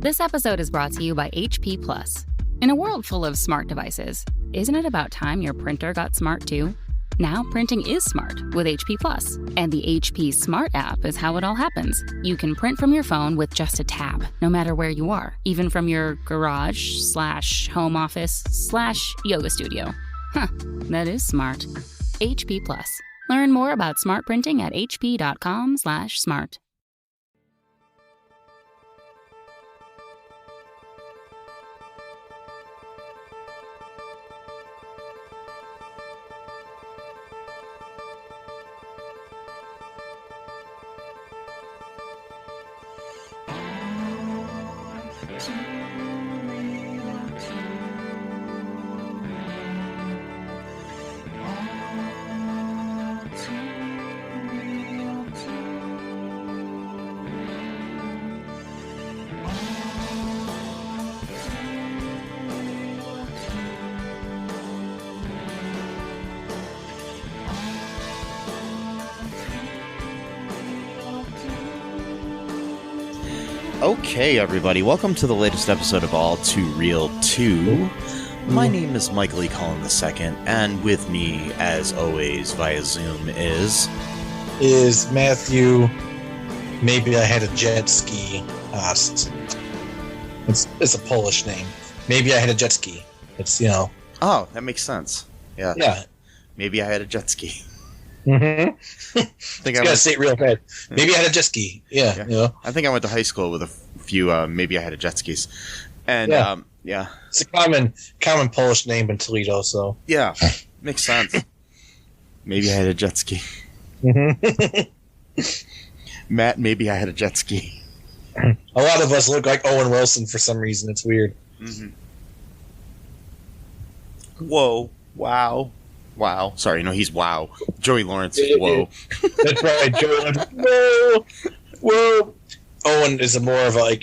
This episode is brought to you by HP Plus. In a world full of smart devices, isn't it about time your printer got smart too? Now printing is smart with HP Plus, and the HP Smart app is how it all happens. You can print from your phone with just a tap, no matter where you are, even from your garage/home office/yoga studio. Huh, that is smart. HP Plus. Learn more about smart printing at hp.com/smart. Okay, everybody, welcome to the latest episode of All Too Real 2. My name is Michael E. Cullen II, and with me, as always, via Zoom is Matthew. Maybe I had a jet ski. It's a Polish name. Maybe I had a jet ski. It's, you know. Oh, that makes sense. Yeah. Yeah. Maybe I had a jet ski. Mm-hmm. I gotta say it real bad. Maybe I had a jet ski. Yeah. You know? I think I went to high school with a few. Maybe I had a jet skis, and yeah. It's a common Polish name in Toledo. So yeah, makes sense. Maybe I had a jet ski. Mm-hmm. Matt, maybe I had a jet ski. A lot of us look like Owen Wilson for some reason. It's weird. Mm-hmm. Whoa! Wow! Wow. Sorry, no, he's wow. Joey Lawrence is whoa. That's right, Joey Lawrence. Whoa. Whoa. Owen is more of a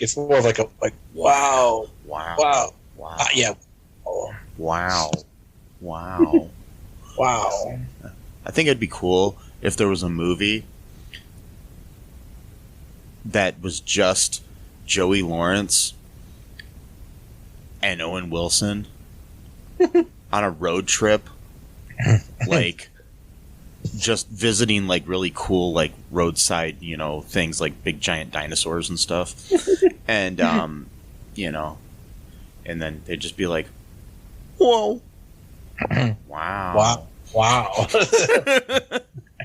wow. Wow. Wow. Wow. Yeah. Oh. Wow. Wow. Wow. I think it'd be cool if there was a movie that was just Joey Lawrence and Owen Wilson on a road trip. Like just visiting like really cool like roadside, you know, things like big giant dinosaurs and stuff. And you know, and then they'd just be like, whoa. Wow. Wow.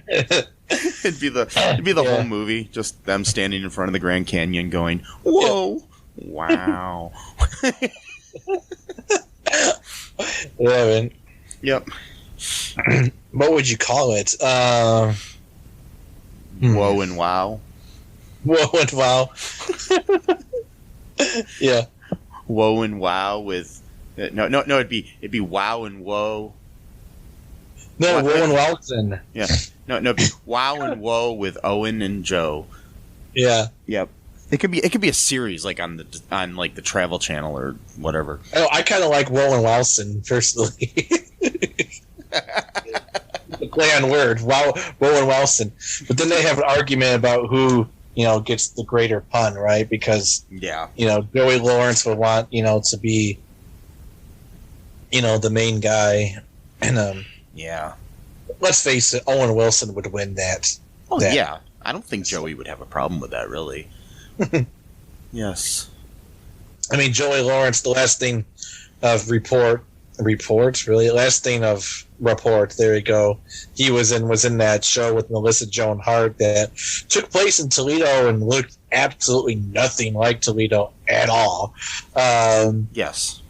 It'd be the whole movie, just them standing in front of the Grand Canyon going, whoa. Wow. Yeah, man. Yep. What would you call it? Whoa and wow. Whoa and wow. Yeah. Whoa and wow with no. It'd be wow and whoa. No, Whoa and Wilson. Yeah. No. It'd be wow and whoa with Owen and Joe. Yeah. Yep. It could be a series like on like the Travel Channel or whatever. Oh, I kind of like Whoa and Wilson personally. The play on word, wow, Whoa and Wilson. But then they have an argument about who, you know, gets the greater pun, right? Because, yeah, you know, Joey Lawrence would want, you know, to be, you know, the main guy. And, yeah. Let's face it, Owen Wilson would win that. Oh, yeah. I don't think Joey would have a problem with that, really. Yes. I mean, Joey Lawrence, the last thing of Report, there you go. He was in that show with Melissa Joan Hart that took place in Toledo and looked absolutely nothing like Toledo at all. Yes.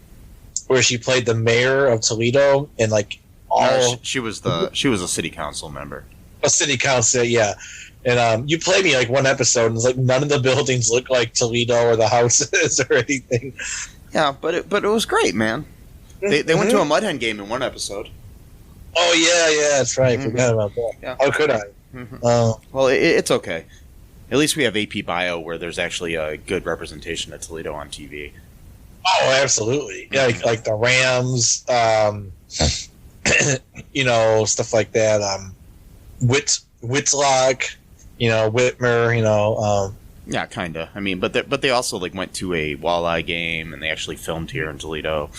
Where she played the mayor of Toledo and like all she was a city council member. A city council, yeah. And you played me like one episode and it's like none of the buildings look like Toledo or the houses or anything. Yeah, but it was great, man. They went to a Mud Hen game in one episode. Oh, yeah, that's right. Mm-hmm. Forgot about that. Yeah. How could I? Mm-hmm. Well, it's okay. At least we have AP Bio where there's actually a good representation of Toledo on TV. Oh, absolutely. Yeah, like the Rams, you know, stuff like that. Whitlock, you know, Whitmer, you know, Yeah, kind of. I mean, but they also like went to a walleye game, and they actually filmed here in Toledo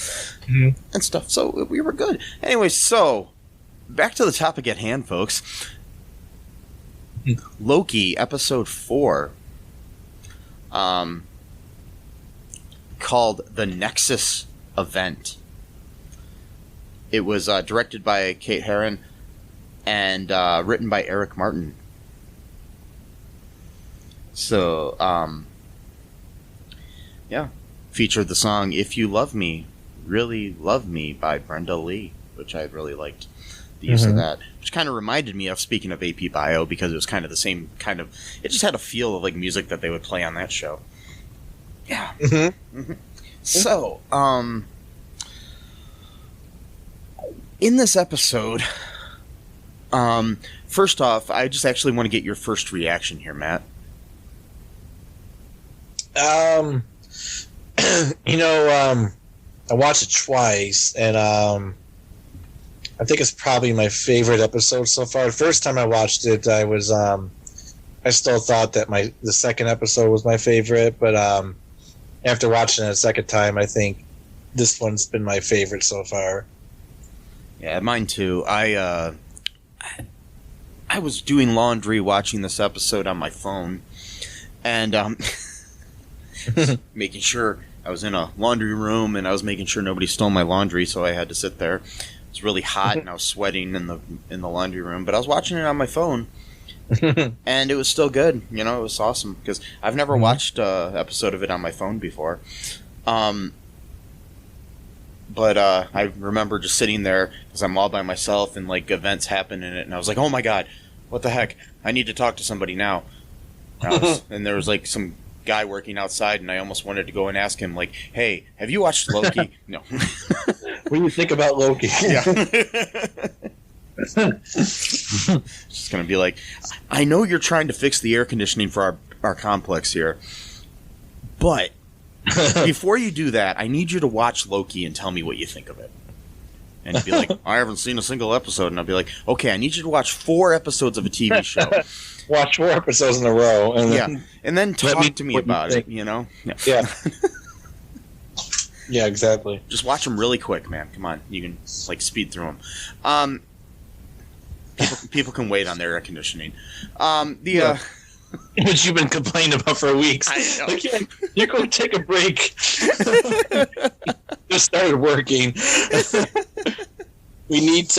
and stuff. So we were good. Anyway, so back to the topic at hand, folks. Loki episode 4, called The Nexus Event. It was directed by Kate Herron and written by Eric Martin. So, yeah. Featured the song If You Love Me, Really Love Me by Brenda Lee, which I really liked the use of that. Which kind of reminded me of, speaking of AP Bio, because it was kind of the same kind of... It just had a feel of like music that they would play on that show. Yeah. So, in this episode, first off, I just actually want to get your first reaction here, Matt. I watched it twice, and I think it's probably my favorite episode so far. The first time I watched it, I still thought that the second episode was my favorite, but after watching it a second time, I think this one's been my favorite so far. Yeah, mine too. I was doing laundry watching this episode on my phone, and making sure I was in a laundry room, and I was making sure nobody stole my laundry, so I had to sit there. It was really hot, and I was sweating in the laundry room, but I was watching it on my phone, and it was still good. You know, it was awesome, because I've never watched an episode of it on my phone before. But I remember just sitting there, because I'm all by myself, and like events happen in it, and I was like, oh my god, what the heck? I need to talk to somebody now. And there was like some guy working outside, and I almost wanted to go and ask him, like, hey, have you watched Loki? No. What do you think about Loki? Yeah. Just gonna be like, I know you're trying to fix the air conditioning for our complex here, but before you do that, I need you to watch Loki and tell me what you think of it. And he'd be like, I haven't seen a single episode. And I'd be like, okay, I need you to watch 4 episodes of a TV show. Watch 4 episodes in a row. And then talk to me about it, you know? Yeah. Yeah, exactly. Just watch them really quick, man. Come on. You can, like, speed through them. People can wait on their air conditioning. Which you've been complaining about for weeks. I know. Like, you're going to take a break. Just started working. We need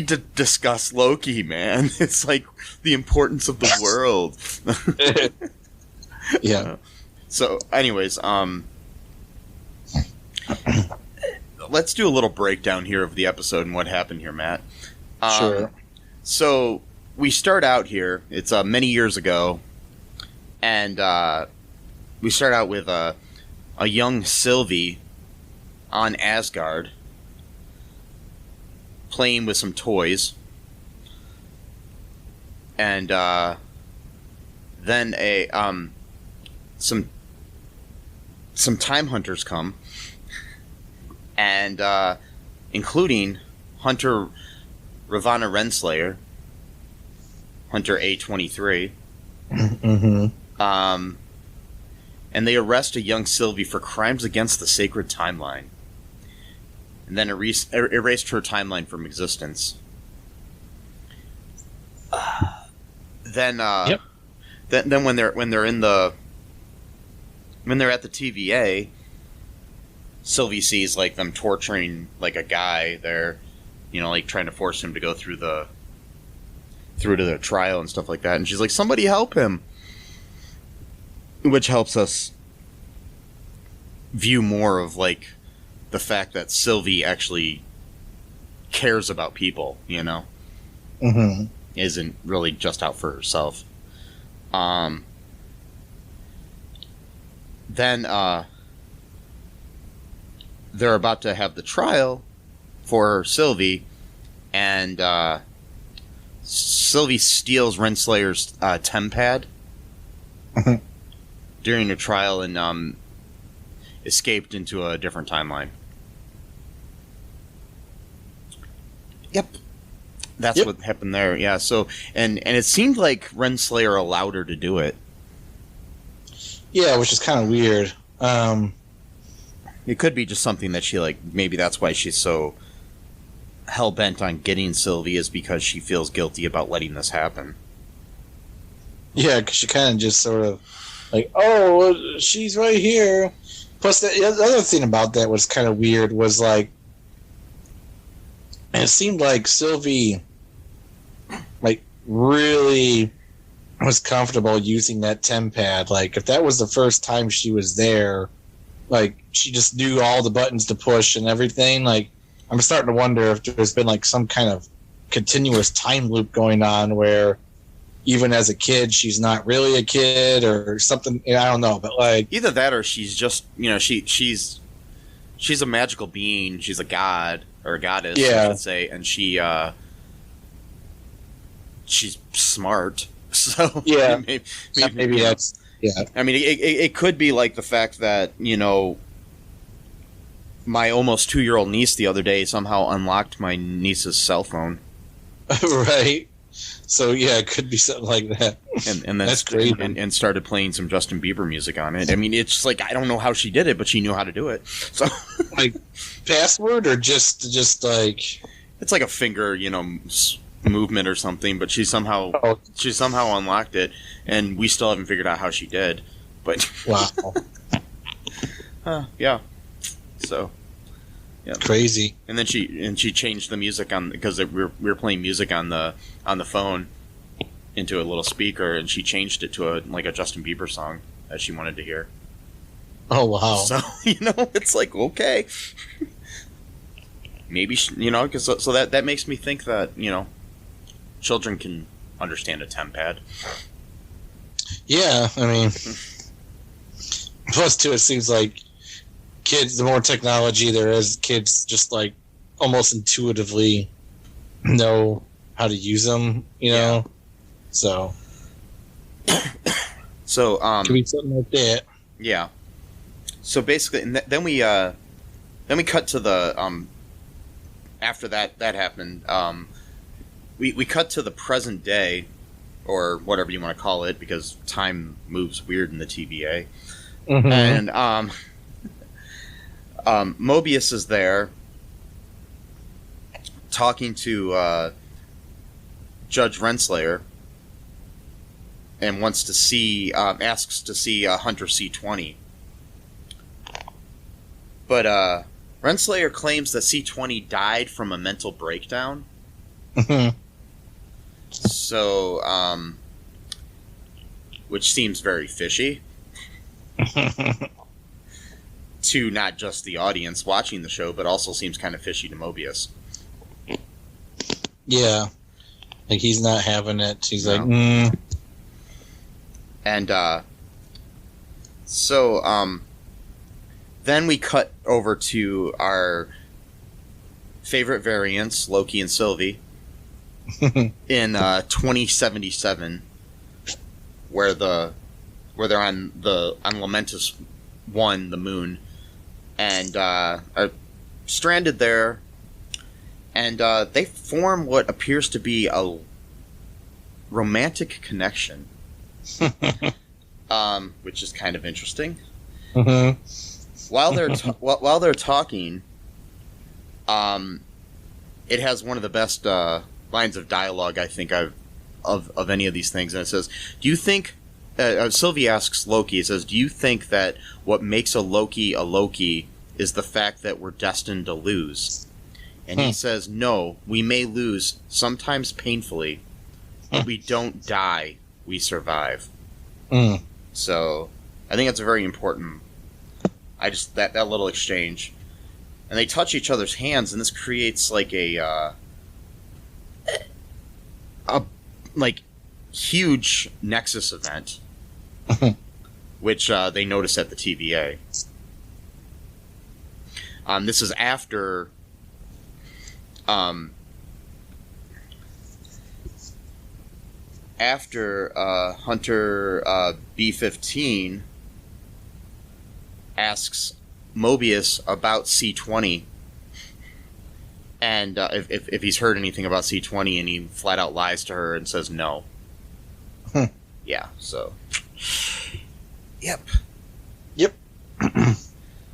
to discuss Loki, man. It's like the importance of the world. Yeah. So, anyways, let's do a little breakdown here of the episode and what happened here, Matt. Sure. So, we start out here. It's many years ago, and we start out with a young Sylvie on Asgard playing with some toys, and then some time hunters come, and including Hunter Ravana Renslayer, Hunter A23. And they arrest a young Sylvie for crimes against the sacred timeline, and then erased her timeline from existence. Then when they're at the TVA, Sylvie sees like them torturing like a guy there, you know, like trying to force him to go through to the trial and stuff like that, and she's like, somebody help him, which helps us view more of like the fact that Sylvie actually cares about people, you know, isn't really just out for herself. Then they're about to have the trial for Sylvie, and Sylvie steals Renslayer's tempad during a trial and escaped into a different timeline. Yep. That's what happened there. Yeah. So and it seemed like Renslayer allowed her to do it. Yeah, which is kind of weird. It could be just something that she maybe that's why she's so hell bent on getting Sylvie, is because she feels guilty about letting this happen. Yeah, because she kind of just sort of oh, she's right here. Plus, the other thing about that was kind of weird was it seemed like Sylvie really was comfortable using that TemPad. If that was the first time she was there, she just knew all the buttons to push and everything. I'm starting to wonder if there's been some kind of continuous time loop going on where even as a kid she's not really a kid or something. I don't know, but either that or she's just she's a magical being. She's a god or a goddess, I should say, and she's smart. So yeah, maybe that's I mean, it could be the fact that my almost 2-year-old niece the other day somehow unlocked my niece's cell phone. Right. So yeah, it could be something like that. And then that's great. And started playing some Justin Bieber music on it. I mean, it's I don't know how she did it, but she knew how to do it. So password or just it's a finger, movement or something, but she somehow unlocked it, and we still haven't figured out how she did. But wow. Yeah. So yeah, crazy. And then she changed the music on, because we were playing music on the phone into a little speaker, and she changed it to a Justin Bieber song that she wanted to hear. Oh wow. So it's okay. Maybe because so that makes me think that children can understand a TemPad. Yeah, I mean, plus too, it seems like kids, the more technology there is, kids just almost intuitively know how to use them, know. So could be something like that. Yeah. So basically, and then we cut to the after that happened. We cut to the present day, or whatever you want to call it, because time moves weird in the TVA. Mm-hmm. And Mobius is there talking to Judge Renslayer, and asks to see Hunter C-20. But Renslayer claims that C-20 died from a mental breakdown. Mm-hmm. So, which seems very fishy to not just the audience watching the show, but also seems kind of fishy to Mobius. Yeah. He's not having it. He's And, so, then we cut over to our favorite variants, Loki and Sylvie, in 2077, where they're on Lamentus 1, the moon, and are stranded there, and they form what appears to be a romantic connection, which is kind of interesting. Mm-hmm. While they're talking, it has one of the best lines of dialogue I think of any of these things, and it says, "Do you think?" Sylvie asks Loki. It says, "Do you think that what makes a Loki is the fact that we're destined to lose?" And he says, "No, we may lose, sometimes painfully, but we don't die. We survive." So, I think that's a very important. That little exchange, and they touch each other's hands, and this creates a huge Nexus event, which they notice at the TVA. This is after Hunter B-15 asks Mobius about C-20, And if he's heard anything about C20, and he flat out lies to her and says no. Yeah, so. Yep.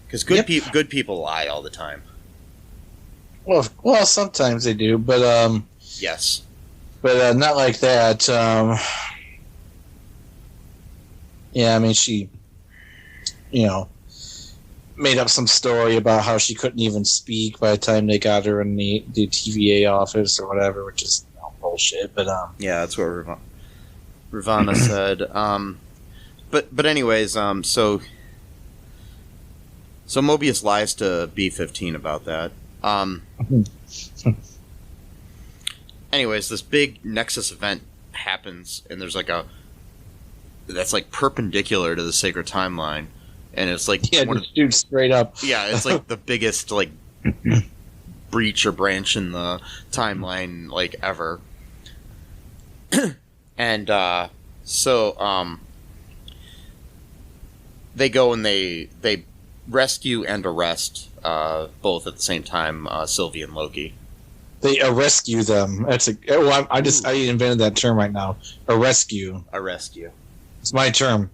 Because good people lie all the time. Well, sometimes they do, but yes, but not like that. Yeah, I mean, she, made up some story about how she couldn't even speak by the time they got her in the TVA office or whatever, which is bullshit. But yeah, that's what Ravana said. But anyways, so Mobius lies to B-15 about that. Anyways, this big Nexus event happens, and there's that's perpendicular to the sacred timeline, and it's dude, straight up. Yeah, it's like the biggest breach or branch in the timeline ever. And so they go and they rescue and arrest both at the same time, Sylvie and Loki. They rescue them. I invented that term right now. A rescue. It's my term.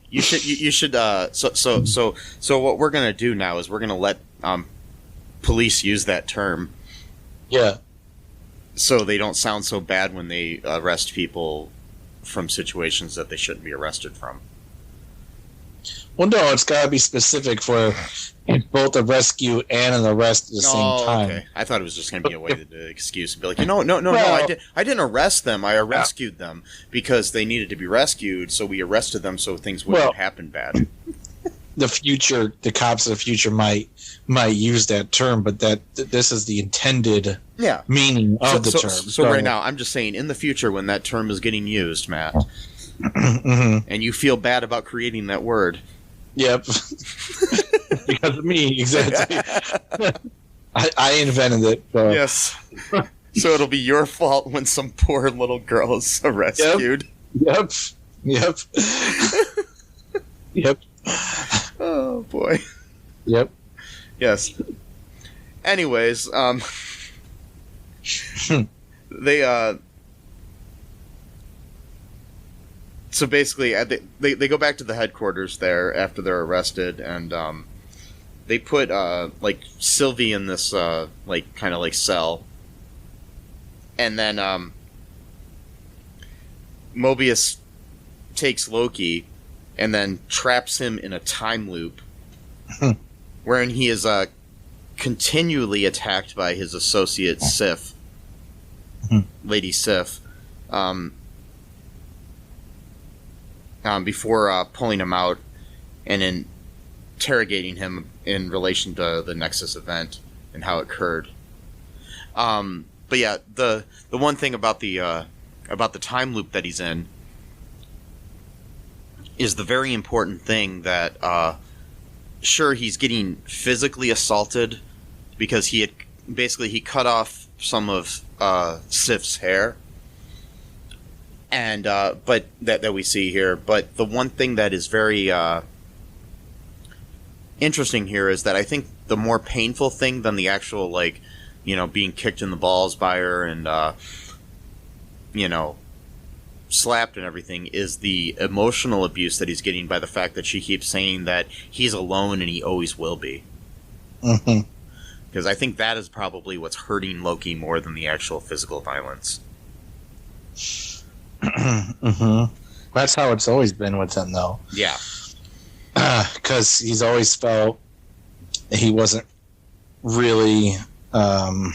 You should. So what we're gonna do now is we're gonna let police use that term. Yeah. So they don't sound so bad when they arrest people from situations that they shouldn't be arrested from. Well, no, it's got to be specific for both a rescue and an arrest at the same time. Okay. I thought it was just going to be a way to excuse and be like, no, I didn't arrest them. I rescued them because they needed to be rescued, so we arrested them so things wouldn't happen bad. The cops of the future might use that term, but this is the intended meaning of the term. So right now, I'm just saying, in the future, when that term is getting used, Matt, and you feel bad about creating that word. Yep. Because of me, exactly. I invented it. So. Yes. So it'll be your fault when some poor little girl is rescued. Yep. Yep. Oh, boy. Yep. Yes. Anyways, they, so basically, they go back to the headquarters there after they're arrested, and they put Sylvie in this kind of cell, and then Mobius takes Loki and then traps him in a time loop, wherein he is continually attacked by his associate Sif, Lady Sif. Before pulling him out and interrogating him in relation to the Nexus event and how it occurred. But yeah, the one thing about the time loop that he's in is the very important thing that sure, he's getting physically assaulted because he cut off some of Sif's hair. And but that we see here, but the one thing that is very interesting here is that I think the more painful thing than the actual being kicked in the balls by her and slapped and everything is the emotional abuse that he's getting by the fact that she keeps saying that he's alone and he always will be. Because I think that is probably what's hurting Loki more than the actual physical violence. That's how it's always been with him, though. Yeah. Because he's always felt he wasn't really. I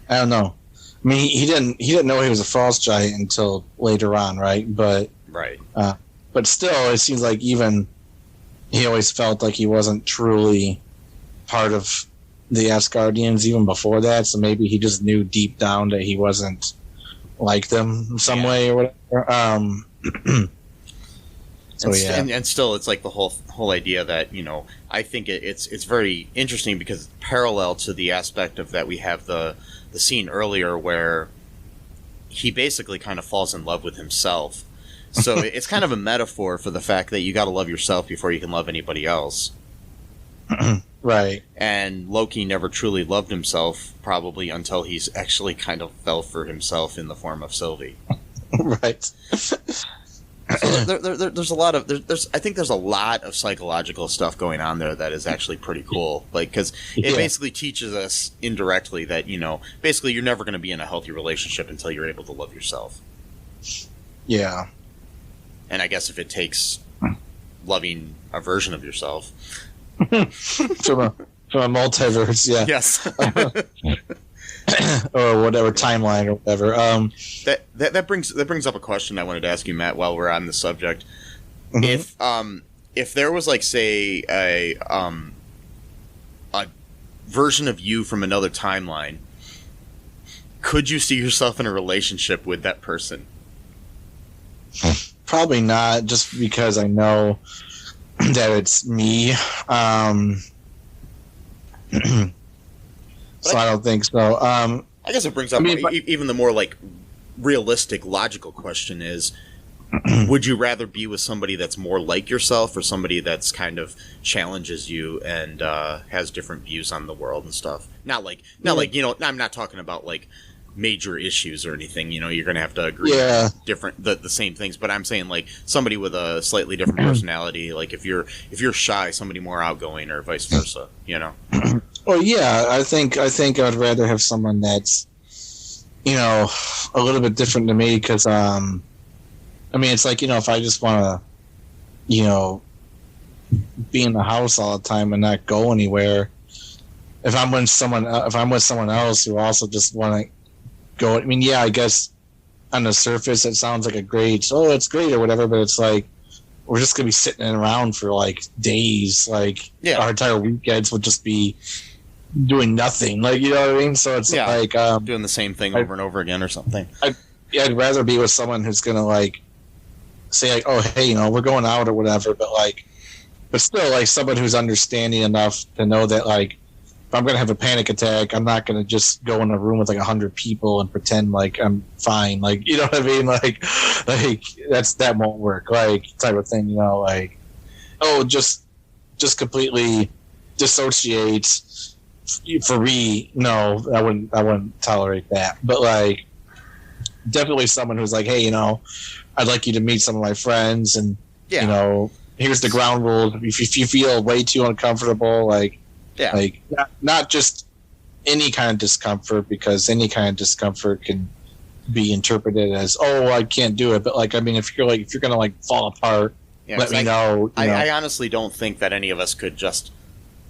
don't know. I mean, he didn't know he was a frost giant until later on, right? But still, it seems like even he always felt like he wasn't truly part of the Asgardians even before that. So maybe he just knew deep down that he wasn't like them in some way or whatever. And still, it's like the whole idea that I think it's very interesting because it's parallel to the aspect of that we have the scene earlier where he basically kind of falls in love with himself. So it's kind of a metaphor for the fact that you got to love yourself before you can love anybody else. Right. And Loki never truly loved himself, probably until he's actually kind of fell for himself in the form of Sylvie. Right. So there's a lot of I think there's a lot of psychological stuff going on there that is actually pretty cool. Like, because it basically teaches us indirectly that, you know, basically you're never going to be in a healthy relationship until you're able to love yourself. Yeah. And I guess if it takes loving a version of yourself from a multiverse, yeah. Yes. Or whatever timeline or whatever. That brings up a question I wanted to ask you, Matt, while we're on the subject. If there was, like, say a version of you from another timeline, could you see yourself in a relationship with that person? Probably not, just because I know that it's me. So I don't think so. I guess it brings up even the more, like, realistic, logical question is, would you rather be with somebody that's more like yourself or somebody that's kind of challenges you and has different views on the world and stuff? Not like, you know, I'm not talking about, like, major issues or anything. You know, you're going to have to agree on the same things. But I'm saying, like, somebody with a slightly different personality, like if you're shy, somebody more outgoing, or vice versa, you know? Well, yeah, I think I'd rather have someone that's, you know, a little bit different to me, because, I mean, it's like, you know, if I just want to, you know, be in the house all the time and not go anywhere, if I'm with someone else who also just want to go, I mean, yeah, I guess on the surface it sounds like it's great or whatever, but it's like, we're just going to be sitting around for, like, days. Like, our entire weekends would just be doing nothing. Like, you know what I mean? So it's like... doing the same thing over and over again or something. I'd rather be with someone who's going to, like, say, like, oh, hey, you know, we're going out or whatever, but still, like, someone who's understanding enough to know that, like, if I'm going to have a panic attack, I'm not going to just go in a room with, like, 100 people and pretend like I'm fine. Like, you know what I mean? Like that won't work. Like, type of thing, you know, like, oh, just completely dissociate for me. No, I wouldn't tolerate that. But, like, definitely someone who's like, hey, you know, I'd like you to meet some of my friends, and you know, here's the ground rules. If you feel way too uncomfortable, like not just any kind of discomfort, because any kind of discomfort can be interpreted as, oh, I can't do it. But, like, I mean, if you're gonna, like, fall apart, let me know. I honestly don't think that any of us could just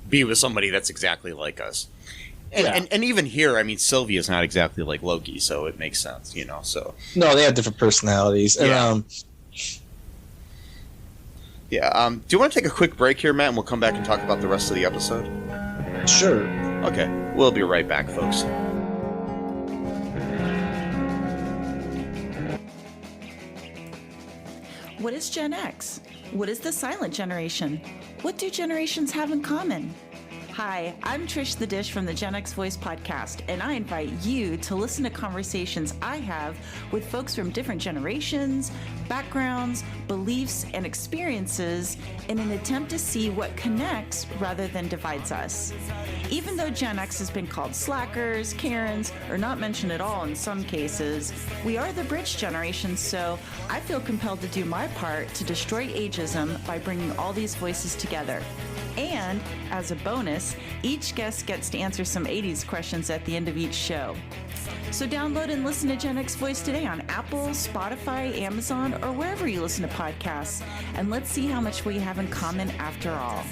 be with somebody that's exactly like us. And even here, I mean, Sylvie is not exactly like Loki, so it makes sense, you know. So no, they have different personalities. And, do you want to take a quick break here, Matt, and we'll come back and talk about the rest of the episode? Sure. Okay, we'll be right back, folks. What is Gen X? What is the silent generation? What do generations have in common? Hi, I'm Trish the Dish from the Gen X Voice podcast, and I invite you to listen to conversations I have with folks from different generations, backgrounds, beliefs, and experiences in an attempt to see what connects rather than divides us. Even though Gen X has been called slackers, Karens, or not mentioned at all in some cases, we are the bridge generation, so I feel compelled to do my part to destroy ageism by bringing all these voices together. And, as a bonus, each guest gets to answer some 80s questions at the end of each show. So download and listen to Gen X Voice today on Apple, Spotify, Amazon, or wherever you listen to podcasts. And let's see how much we have in common after all.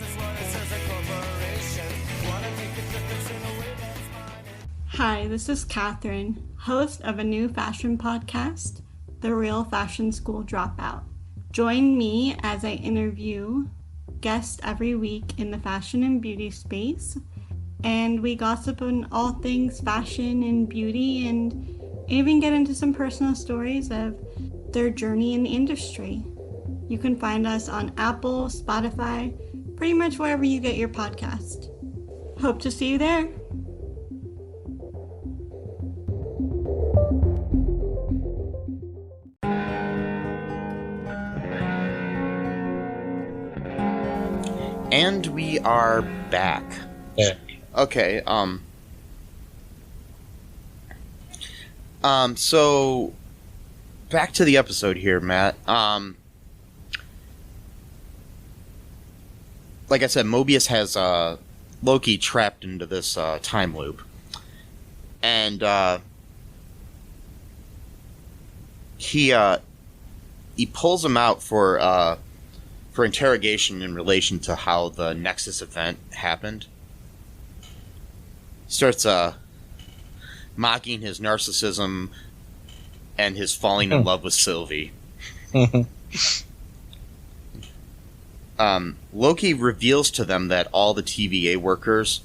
Hi, this is Catherine, host of a new fashion podcast, The Real Fashion School Dropout. Join me as I interview guests every week in the fashion and beauty space, and we gossip on all things fashion and beauty, and even get into some personal stories of their journey in the industry. You can find us on Apple, Spotify, pretty much wherever you get your podcast. Hope to see you there. And we are back. Okay. So back to the episode here, Matt. Like I said, Mobius has Loki trapped into this time loop, and he pulls him out for interrogation in relation to how the Nexus event happened. He starts mocking his narcissism and his falling in love with Sylvie. Loki reveals to them that all the TVA workers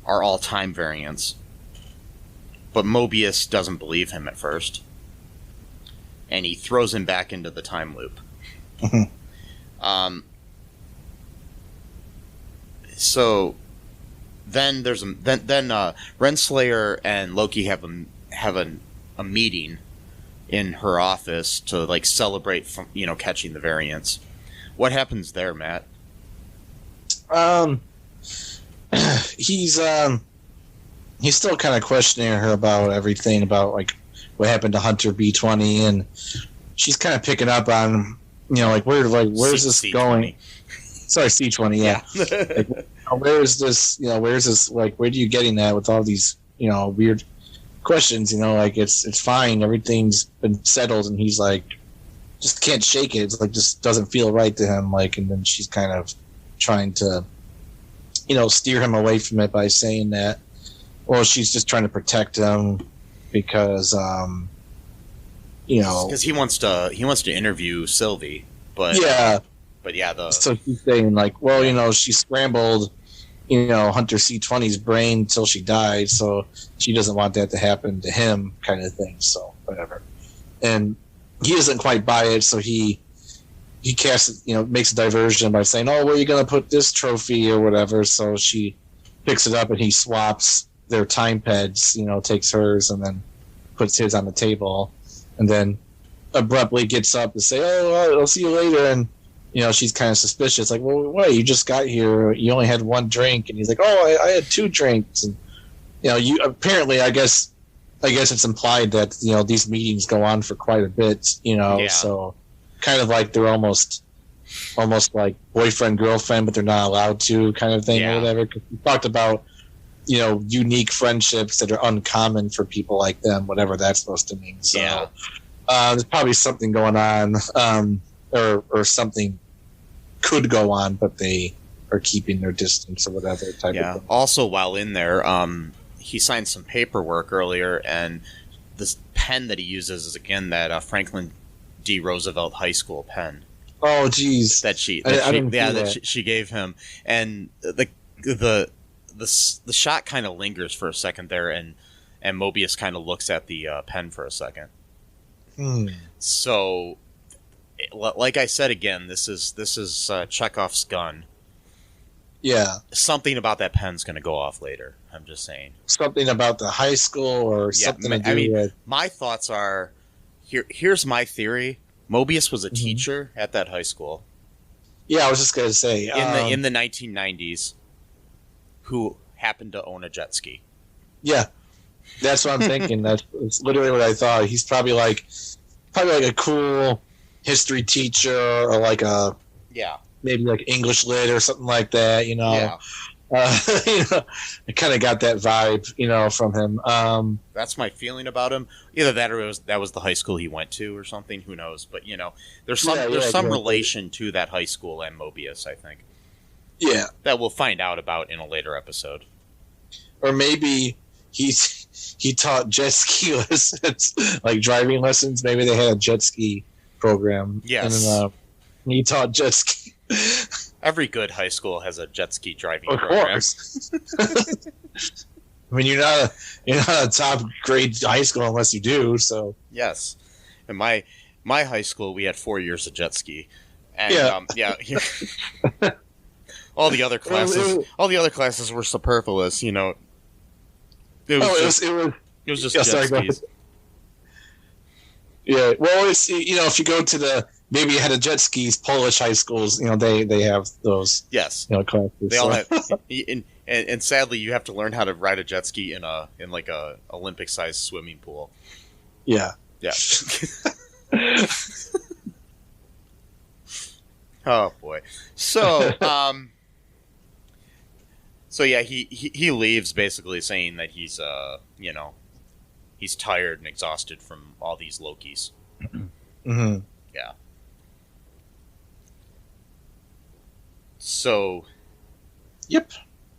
are all time variants, but Mobius doesn't believe him at first, and he throws him back into the time loop. So then there's Renslayer and Loki have a meeting in her office to like celebrate from, catching the variants. What happens there, Matt? He's still kind of questioning her about everything, about like what happened to Hunter B-20, and she's kind of picking up on where's this going? Sorry, C-20, yeah. Where's this? Where are you getting that with all these weird questions? It's fine, everything's been settled, and he's like, just can't shake it. It's like just doesn't feel right to him. And then she's kind of trying to, steer him away from it by saying that, well, she's just trying to protect him because, because he wants to interview Sylvie, but so he's saying she scrambled, Hunter C-20's brain till she died, so she doesn't want that to happen to him, kind of thing. So whatever, and he doesn't quite buy it, so he casts, makes a diversion by saying, "Oh, where are you going to put this trophy or whatever?" So she picks it up and he swaps their time pads, takes hers and then puts his on the table, and then abruptly gets up to say, "Oh, I'll see you later." And she's kind of suspicious, like, "Well, wait, you just got here. You only had one drink." And he's like, "Oh, I had two drinks." And you apparently, I guess it's implied that these meetings go on for quite a bit. So kind of like they're almost like boyfriend girlfriend, but they're not allowed to, kind of thing, or whatever. Because we talked about unique friendships that are uncommon for people like them, whatever that's supposed to mean. So there's probably something going on, or something could go on, but they are keeping their distance or whatever type of thing. Also, while in there, he signed some paperwork earlier, and this pen that he uses is again that Franklin D. Roosevelt High School pen. Oh, geez, that she gave him, and the shot kind of lingers for a second there, and Mobius kind of looks at the pen for a second. So, like I said again, this is Chekhov's gun. Yeah. Something about that pen's going to go off later. I'm just saying. Something about the high school or something to do with... my thoughts are... Here's my theory. Mobius was a teacher at that high school. Yeah, I was just going to say. In the 1990s, who happened to own a jet ski. Yeah. That's what I'm thinking. That's literally what I thought. He's probably like a cool history teacher, or like a... Yeah. Maybe like English lit or something like that, Yeah. I kind of got that vibe, from him. That's my feeling about him. Either that or that was the high school he went to or something. Who knows? But, there's some relation to that high school and Mobius, I think. Yeah. That we'll find out about in a later episode. Or maybe he taught jet ski lessons, like driving lessons. Maybe they had a jet ski program. Yes. And he taught jet ski. Every good high school has a jet ski driving program. Of course. I mean, you're not a top grade high school unless you do. So yes, in my high school we had 4 years of jet ski, and all the other classes were superfluous. It was just jet skis. Yeah, well, it's if you go to maybe you had a jet skis Polish high schools, they have those. Yes, classes. They all have. And sadly, you have to learn how to ride a jet ski in like a Olympic-sized swimming pool. Yeah. Yeah. Oh boy. So yeah, he leaves basically saying that he's he's tired and exhausted from all these Lokis. Mm-hmm. Yeah. So. Yep.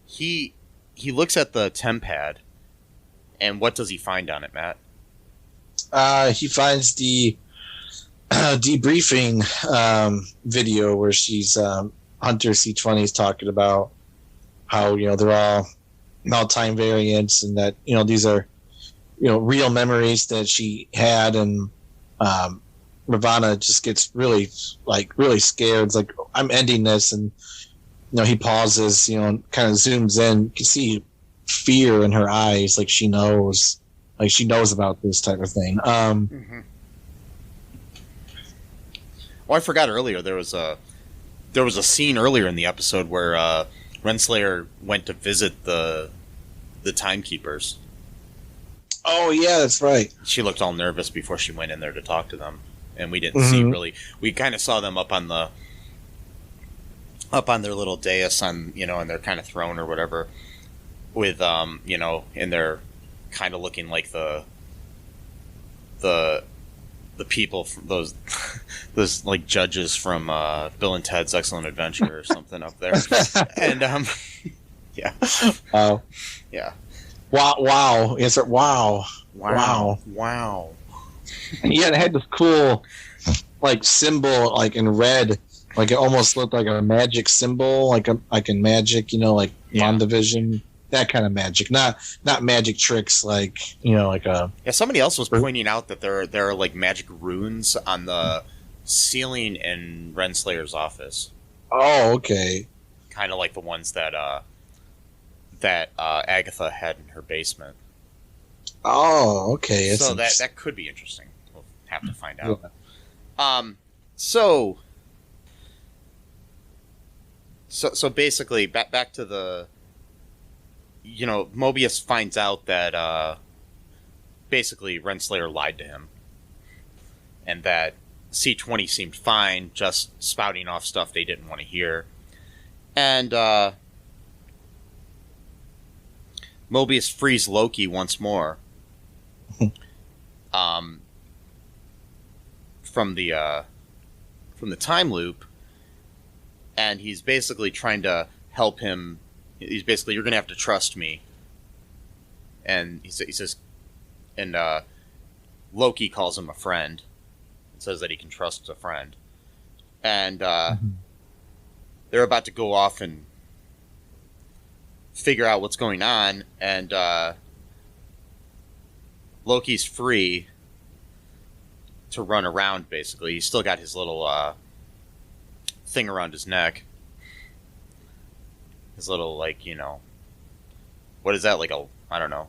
He looks at the tempad, and what does he find on it, Matt? He finds the debriefing video where she's Hunter C20 is talking about how they're all time variants, and that these are real memories that she had, and Ravana just gets really scared. It's like, I'm ending this, and he pauses, and kind of zooms in. You can see fear in her eyes, like she knows about this type of thing. Mm-hmm. Well, I forgot earlier there was a scene earlier in the episode where Renslayer went to visit the timekeepers. Oh yeah, that's right. She looked all nervous before she went in there to talk to them, and we didn't see really. We kind of saw them up on their little dais on in their kind of throne or whatever, with and they're kind of looking like the people from those like judges from Bill and Ted's Excellent Adventure or something up there, and yeah, wow, yeah, wow, yes, wow. Yeah, it had this cool like symbol like in red. Like it almost looked like a magic symbol, like in Magic, like WandaVision, that kind of magic, not magic tricks, like like a. Yeah, somebody else was pointing out that there are like magic runes on the ceiling in Renslayer's office. Oh, okay. Kind of like the ones that Agatha had in her basement. Oh, okay. So that could be interesting. We'll have to find out. Yeah. So basically, back to the, Mobius finds out that basically Renslayer lied to him, and that C20 seemed fine, just spouting off stuff they didn't want to hear, and Mobius frees Loki once more, from the time loop. And he's basically trying to help him. He's basically, you're going to have to trust me. And he says, and Loki calls him a friend. And says that he can trust a friend. And they're about to go off and figure out what's going on. And Loki's free to run around, basically. He's still got his little thing around his neck. His little, like, what is that? Like I don't know.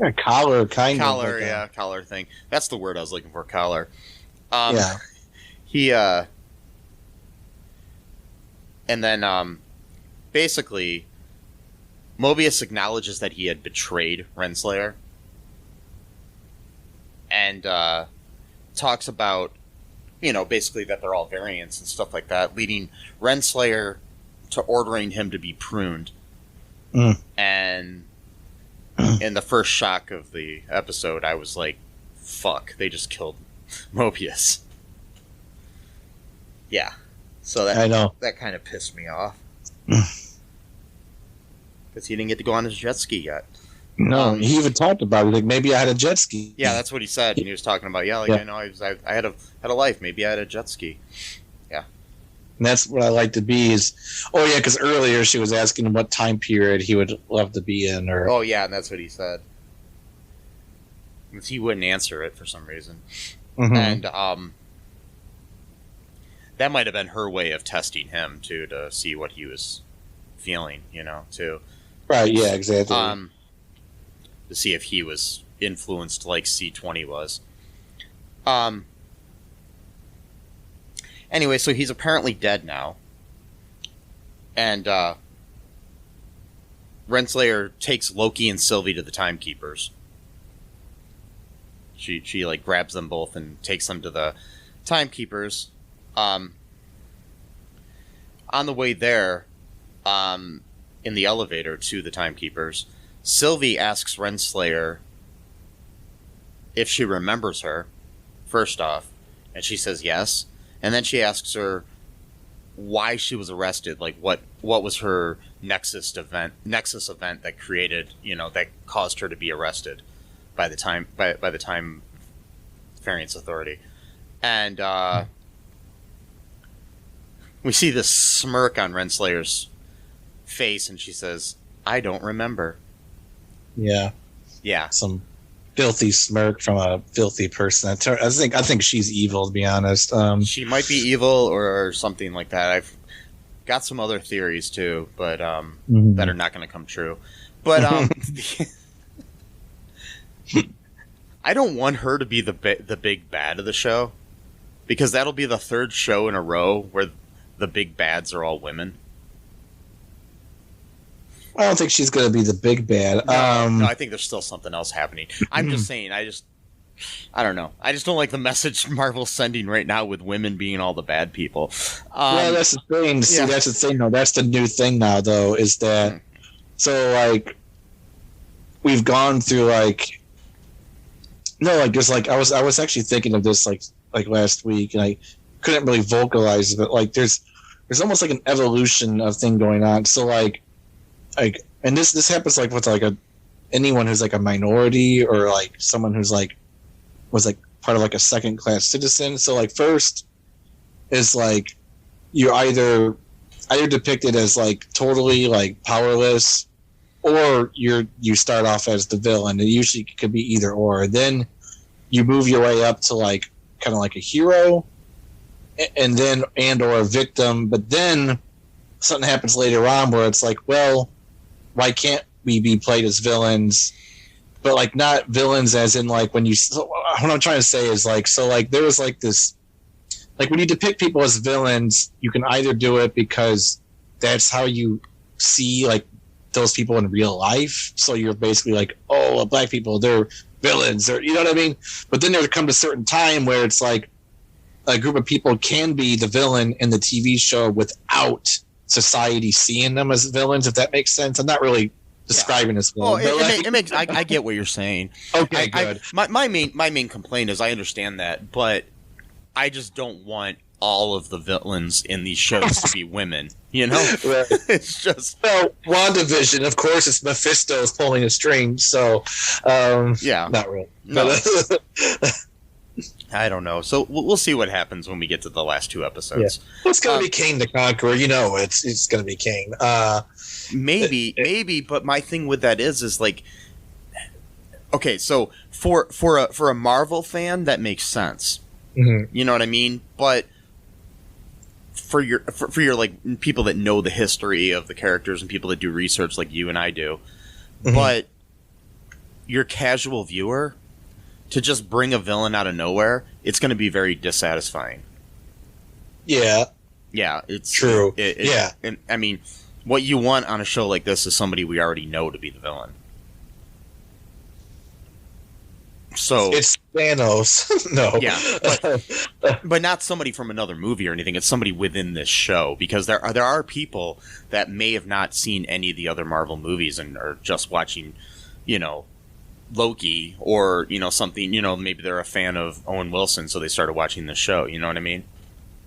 A collar, kind collar, of. Like collar thing. That's the word I was looking for, collar. Yeah. He, and then, basically, Mobius acknowledges that he had betrayed Renslayer. And, talks about, basically that they're all variants and stuff like that, leading Renslayer to ordering him to be pruned. And in the first shock of the episode, I was like, fuck, they just killed Mobius. Yeah. So I know. That kind of pissed me off. Because he didn't get to go on his jet ski yet. No, he even talked about it. Like, maybe I had a jet ski. Yeah, that's what he said. And he was talking about, I know, I had a life. Maybe I had a jet ski. Yeah. And that's what I like to be is, because earlier she was asking him what time period he would love to be in. Or oh, yeah, and that's what he said. He wouldn't answer it for some reason. Mm-hmm. And that might have been her way of testing him, too, to see what he was feeling, too. Right, yeah, exactly. To see if he was influenced like C20 was. Anyway, so he's apparently dead now. And Renslayer takes Loki and Sylvie to the Timekeepers. She like grabs them both and takes them to the Timekeepers. On the way there, in the elevator to the Timekeepers, Sylvie asks Renslayer if she remembers her, first off, and she says yes. And then she asks her why she was arrested, like what was her nexus event that created, that caused her to be arrested by the time Variance Authority. And we see this smirk on Renslayer's face, and she says, "I don't remember." Yeah. Yeah. Some filthy smirk from a filthy person. I think she's evil, to be honest. She might be evil or something like that. I've got some other theories too, but that are not going to come true. But I don't want her to be the big bad of the show, because that'll be the third show in a row where the big bads are all women. I don't think she's going to be the big bad. No, I think there's still something else happening. I'm just saying, I don't know. I just don't like the message Marvel's sending right now with women being all the bad people. Well, that's the thing. See, that's the thing, though. That's the new thing now, though, is that... So, like, we've gone through, like... No, like, just, like, I was actually thinking of this, like last week, and I couldn't really vocalize it, but, like, there's almost, like, an evolution of thing going on. So, like, and this happens like with like anyone who's like a minority or like someone who's like was like part of like a second class citizen. So like first is like you're either depicted as like totally like powerless, or you start off as the villain. It usually could be either or. Then you move your way up to like kind of like a hero, and then or a victim. But then something happens later on where it's like, well, why can't we be played as villains? But like not villains as in like when you. So what I'm trying to say is like, so like there was like this, like when you depict people as villains, you can either do it because that's how you see like those people in real life. So you're basically like, oh, black people, they're villains, or you know what I mean. But then there comes a certain time where it's like a group of people can be the villain in the TV show without society seeing them as villains, if that makes sense. I'm not really describing this well. It makes. I get what you're saying. Okay, good. My main complaint is I understand that, but I just don't want all of the villains in these shows to be women. You know, Right. It's just WandaVision. Of course, it's Mephisto's pulling a string. So, not really. No. I don't know. So we'll see what happens when we get to the last two episodes. Yeah. Well, it's going to be Kang the Conqueror. You know, it's going to be Kang. Maybe. But my thing with that is like, okay, so for a Marvel fan, that makes sense. Mm-hmm. You know what I mean? But for your like people that know the history of the characters and people that do research like you and I do, but your casual viewer, to just bring a villain out of nowhere, it's going to be very dissatisfying. Yeah. Yeah, it's true. Yeah. And I mean, what you want on a show like this is somebody we already know to be the villain. So it's Thanos. No. Yeah. But not somebody from another movie or anything. It's somebody within this show, because there are people that may have not seen any of the other Marvel movies and are just watching, Loki, or something, maybe they're a fan of Owen Wilson, so they started watching the show. You know what I mean?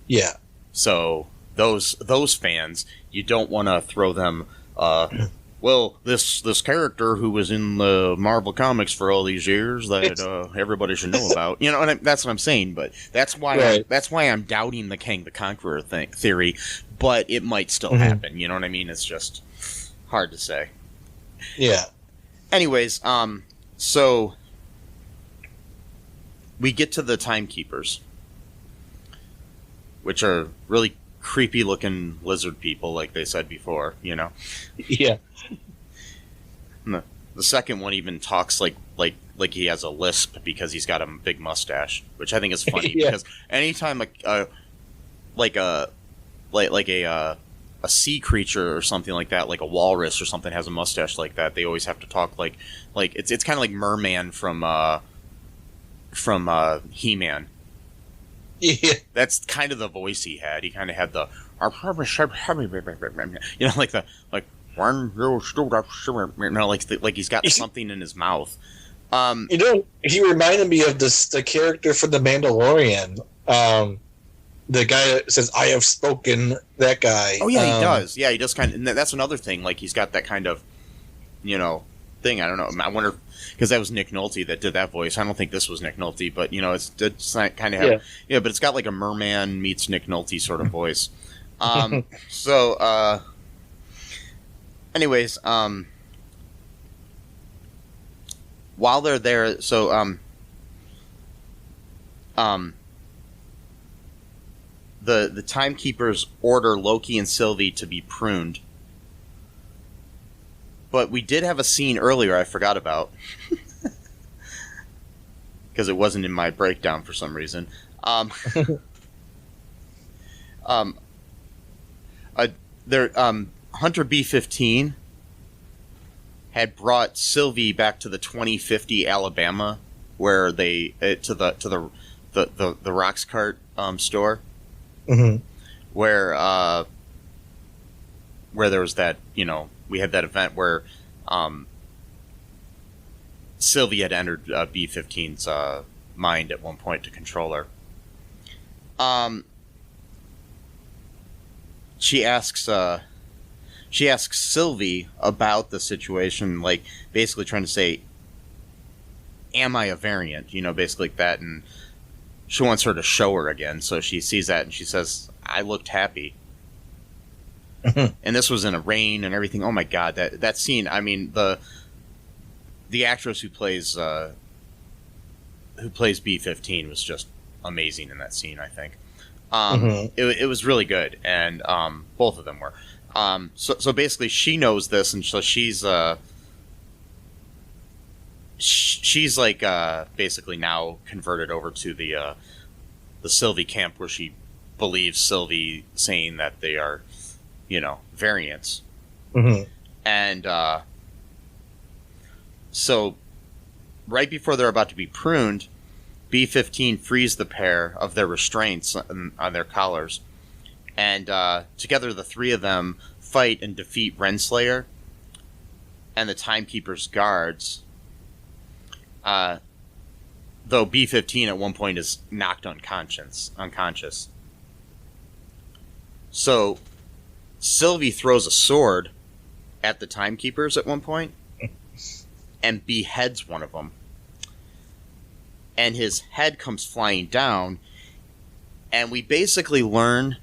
Yeah. So those fans, you don't want to throw them. Well, this character who was in the Marvel comics for all these years that everybody should know about. And that's what I'm saying. But that's why I'm doubting the Kang the Conqueror theory. But it might still happen. You know what I mean? It's just hard to say. Yeah. Anyways, so we get to the Timekeepers, which are really creepy looking lizard people, like they said before, Yeah. The second one even talks like he has a lisp because he's got a big mustache, which I think is funny. Because anytime a sea creature or something like that, like a walrus or something, has a mustache like that, they always have to talk like it's kind of like Merman from He-Man. Yeah. That's kind of the voice he had. He kind of had the, you know, like like he's got something in his mouth. You know, he reminded me of the character from The Mandalorian. The guy that says, "I have spoken," that guy. Oh, yeah, he does. Yeah, he does kind of, and that's another thing. Like, he's got that kind of, you know, thing. I don't know. I wonder, because that was Nick Nolte that did that voice. I don't think this was Nick Nolte, but, you know, it's kind of have, yeah, but it's got like a merman meets Nick Nolte sort of voice. So, anyways, while they're there, so, the timekeepers order Loki and Sylvie to be pruned. But we did have a scene earlier I forgot about. Because it wasn't in my breakdown for some reason. Hunter B-15 had brought Sylvie back to the 2050 Alabama, where they to the Rocks Cart store. Mm-hmm. Where there was that, you know, we had that event where Sylvie had entered B-15's mind at one point to control her. She asks Sylvie about the situation, like basically trying to say, "Am I a variant?" You know, basically like that, and she wants her to show her again. So she sees that and she says, "I looked happy." And this was in a rain and everything. Oh my god, that scene! I mean, the actress who plays B-15 was just amazing in that scene. I think it was really good, and both of them were. So basically, she knows this, and so she's like basically now converted over to the Sylvie camp, where she believes Sylvie saying that they are, you know, variants. And so right before they're about to be pruned, B-15 frees the pair of their restraints on their collars, and together the three of them fight and defeat Renslayer and the Timekeeper's guards. Though B-15 at one point is knocked unconscious. So Sylvie throws a sword at the Timekeepers at one point and beheads one of them. And his head comes flying down, and we basically learn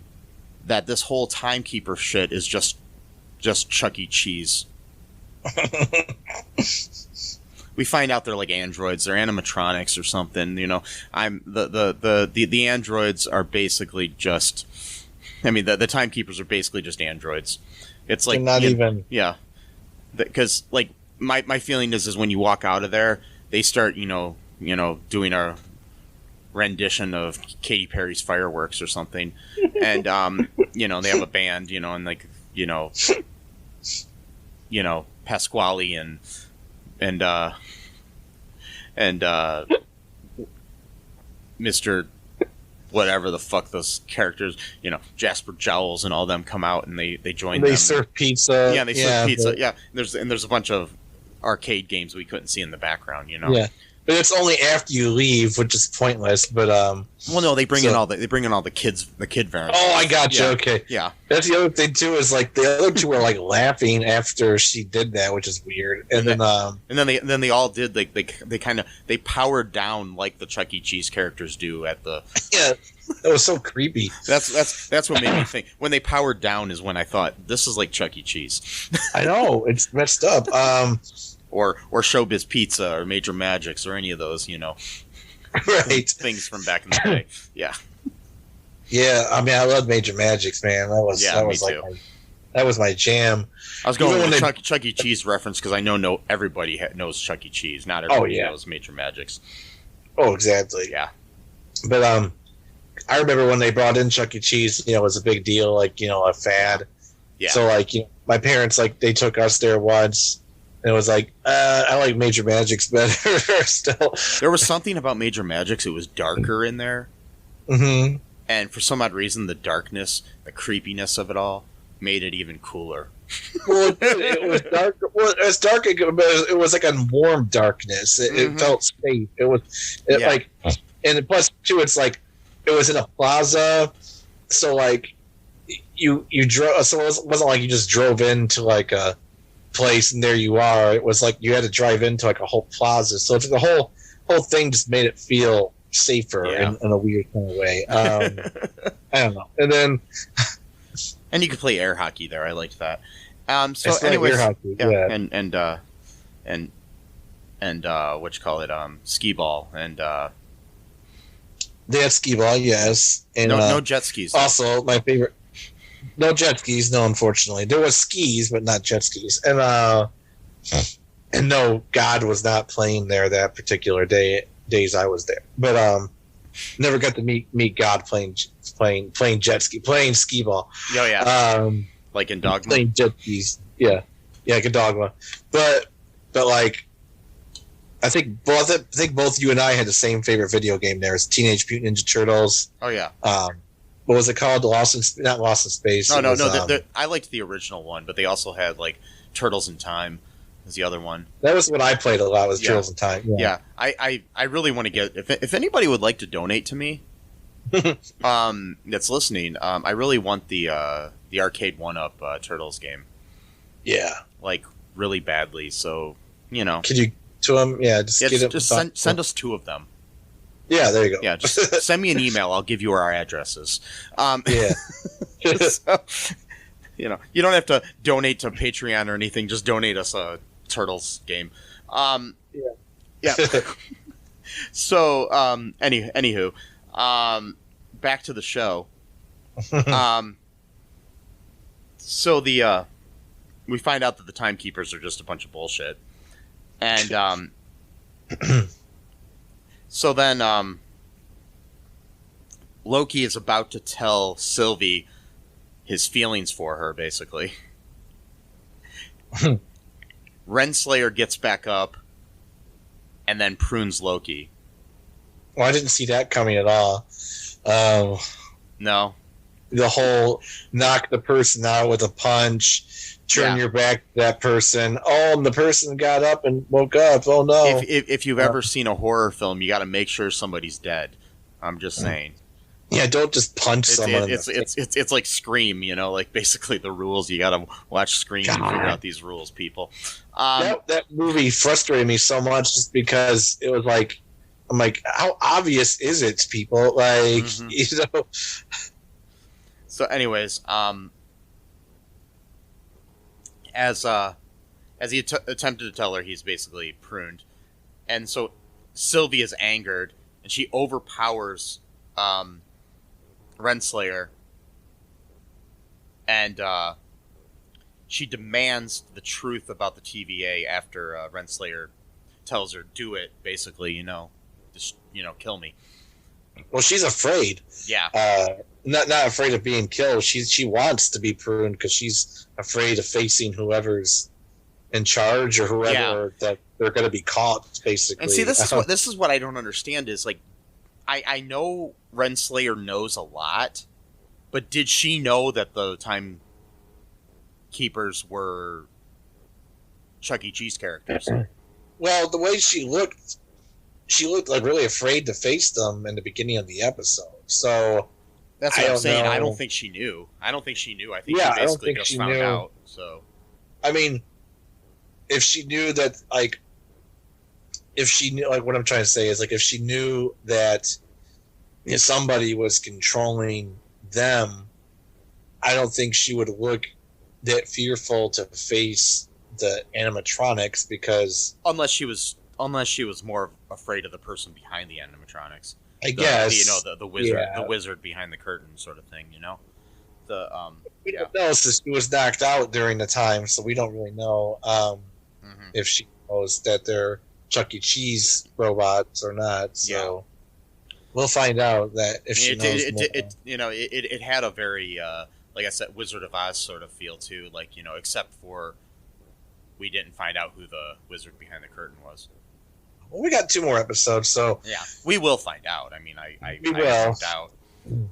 that this whole Timekeeper shit is just Chuck E. Cheese. We find out they're like androids, they're animatronics or something, you know. The androids are basically just, I mean, the Timekeepers are basically just androids. It's like, not even, yeah, because like my feeling is when you walk out of there, they start, you know, doing a rendition of Katy Perry's Fireworks or something, and you know, they have a band, you know, and like, you know, Pasquale and Mr. whatever the fuck those characters, you know, Jasper Jowls and all them come out and they join them. They serve pizza. Yeah, they serve pizza. Yeah, there's a bunch of arcade games we couldn't see in the background, you know. Yeah. But it's only after you leave, which is pointless. But well, no, they bring in all the kid variants. Oh, I got you. Yeah. Okay, yeah. That's the other thing too. Is like the other two were like laughing after she did that, which is weird. And then they all did like they powered down like the Chuck E. Cheese characters do at the. Yeah, that was so creepy. That's what made me think. When they powered down is when I thought this is like Chuck E. Cheese. I know, it's messed up. Or Showbiz Pizza or Major Magics or any of those, you know, right, things from back in the day. Yeah, yeah. I mean, I love Major Magics, man. That was my jam. I was going with Chuck E. Cheese reference because I know everybody knows Chuck E. Cheese. Not everybody knows Major Magics. Oh, exactly. Yeah, but I remember when they brought in Chuck E. Cheese. You know, it was a big deal, like, you know, a fad. Yeah. So like, you know, my parents, like, they took us there once, and it was like, I like Major Magic's better. Still, there was something about Major Magic's. It was darker in there, mm-hmm. and for some odd reason, the darkness, the creepiness of it all, made it even cooler. Well, it was dark. Well, it was dark, but it was like a warm darkness. It felt safe. Like, and plus too, it's like it was in a plaza, so like you drove. So it wasn't like you just drove into like a place and there you are. It was like you had to drive into like a whole plaza. So the whole thing just made it feel safer in a weird kind of way. I don't know. And then. And you could play air hockey there. I liked that. So anyways, air hockey, and what you call it, skee ball, and they had skee ball, yes, and no jet skis. Also, my favorite. No jet skis, no. Unfortunately, there was skis, but not jet skis, and no, God was not playing there that particular days I was there, but never got to meet God playing jet ski, playing skee ball. Oh yeah. Like in Dogma. Playing jet skis. Yeah, like in Dogma. But like, I think both you and I had the same favorite video game. There is Teenage Mutant Ninja Turtles. Oh yeah. What was it called? Not Lost in Space. No. I liked the original one, but they also had like Turtles in Time. Was the other one. That was what I played a lot. Was Turtles in Time. Yeah. I really want to get if anybody would like to donate to me. That's listening. I really want the arcade 1-up Turtles game. Yeah, like really badly. So you know, could you to them? Yeah, just send us 2 of them. Yeah, there you go. Yeah, just send me an email. I'll give you our addresses. Yeah. So, you know, you don't have to donate to Patreon or anything. Just donate us a Turtles game. Yeah. So, anywho, back to the show. So we find out that the timekeepers are just a bunch of bullshit, and so then Loki is about to tell Sylvie his feelings for her, basically. Renslayer gets back up and then prunes Loki. Well, I didn't see that coming at all. No. The whole knock the person out with a punch, turn your back to that person. Oh, and the person got up and woke up. Oh, no. If you've ever seen a horror film, you got to make sure somebody's dead. I'm just saying. Yeah, don't just punch someone. It's like Scream, you know, like basically the rules. You got to watch Scream and figure out these rules, people. That movie frustrated me so much just because it was like, I'm like, how obvious is it, people? Like, you know. So, anyways, as he attempted to tell her, he's basically pruned, and so Sylvie is angered, and she overpowers Renslayer, and she demands the truth about the TVA after Renslayer tells her, "Do it." Basically, you know, just kill me. Well, she's afraid. Yeah. Not afraid of being killed. She wants to be pruned because she's afraid of facing whoever's in charge or whoever that they're going to be caught. Basically, and see, this is what I don't understand is like, I know Renslayer knows a lot, but did she know that the timekeepers were Chuck E. Cheese characters? Well, the way she looked like really afraid to face them in the beginning of the episode. So that's what I'm saying. I don't think she knew. I think she basically just found out. So, I mean, if she knew that, like, what I'm trying to say is, like, if she knew that somebody was controlling them, I don't think she would look that fearful to face the animatronics, because unless she was more afraid of the person behind the animatronics. I guess, the wizard, the wizard behind the curtain, sort of thing. You know, we don't know, since she was knocked out during the time, so we don't really know if she knows that they're Chuck E. Cheese robots or not. So we'll find out that if she knows more. It had a very like I said, Wizard of Oz sort of feel too. Like, you know, except for we didn't find out who the wizard behind the curtain was. Well, we got 2 more episodes, so yeah, we will find out. I mean, I will. have no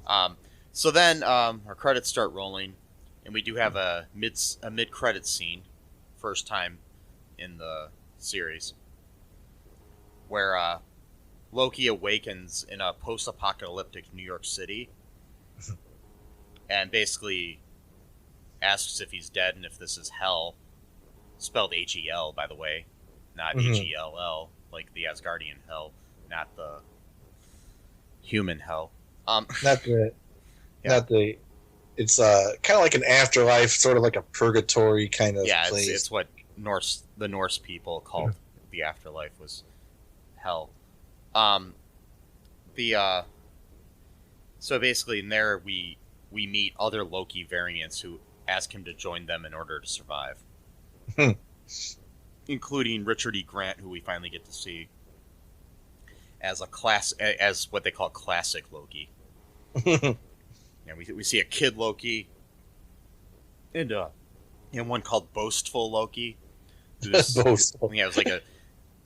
doubt. So then our credits start rolling, and we do have a mid-credits scene, first time in the series, where Loki awakens in a post-apocalyptic New York City and basically asks if he's dead and if this is hell, spelled H-E-L, by the way, not H-E-L-L, like the Asgardian hell, not the human hell. It's kind of like an afterlife, sort of like a purgatory kind of place. It's what the Norse people called the afterlife was hell. So basically in there we meet other Loki variants who ask him to join them in order to survive. Including Richard E. Grant, who we finally get to see as as what they call classic Loki. And we see a kid Loki and one called Boastful Loki. Boastful. Yeah,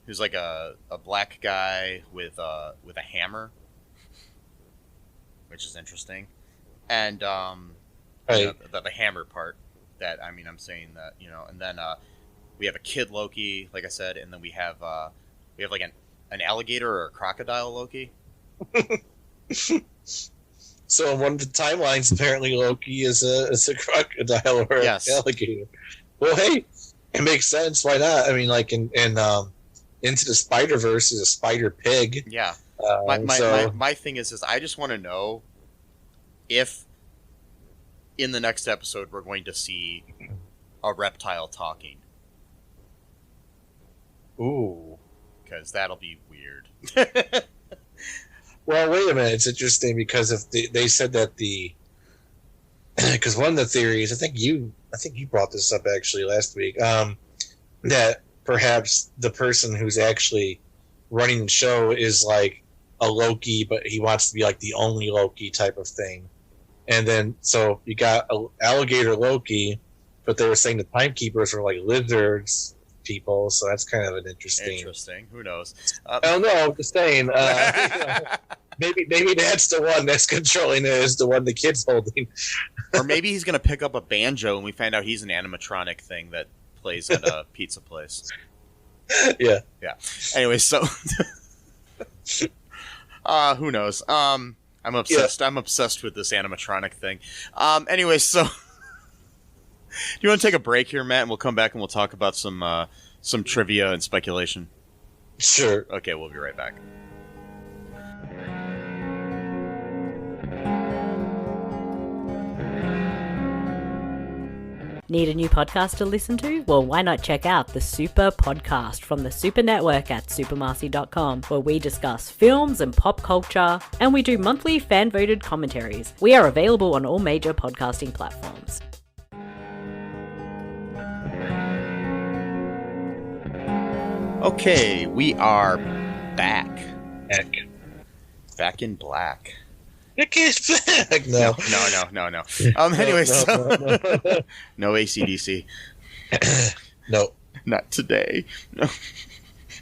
who's like a black guy with a hammer, which is interesting. And right. the hammer part that I'm saying that, you know, and then we have a kid Loki, like I said, and then we have like an alligator or a crocodile Loki. So in one of the timelines, apparently Loki is a crocodile or an alligator. Well, hey, it makes sense. Why not? I mean, like in Into the Spider-Verse is a spider pig. Yeah. My thing is I just want to know if in the next episode we're going to see a reptile talking. Ooh. Because that'll be weird. Well, wait a minute. It's interesting because if they said that because one of the theories, I think you brought this up actually last week, that perhaps the person who's actually running the show is like a Loki, but he wants to be like the only Loki type of thing. And then, so you got alligator Loki, but they were saying the timekeepers were like lizards people, so that's kind of an interesting. Who knows? I don't know. I'm just saying. Maybe that's the one that's controlling it, is the one the kid's holding. Or maybe he's going to pick up a banjo and we find out he's an animatronic thing that plays at a pizza place. Yeah. Anyway, so who knows? I'm obsessed. Yeah. I'm obsessed with this animatronic thing. Anyway, so do you want to take a break here, Matt, and we'll come back and we'll talk about some trivia and speculation? Sure. Okay, we'll be right back. Need a new podcast to listen to? Well, why not check out the Super Podcast from the Super Network at supermarcy.com, where we discuss films and pop culture, and we do monthly fan-voted commentaries. We are available on all major podcasting platforms. Okay, we are back. Back in black. It is back. No. Anyway, so no AC/DC. No. Not today. No.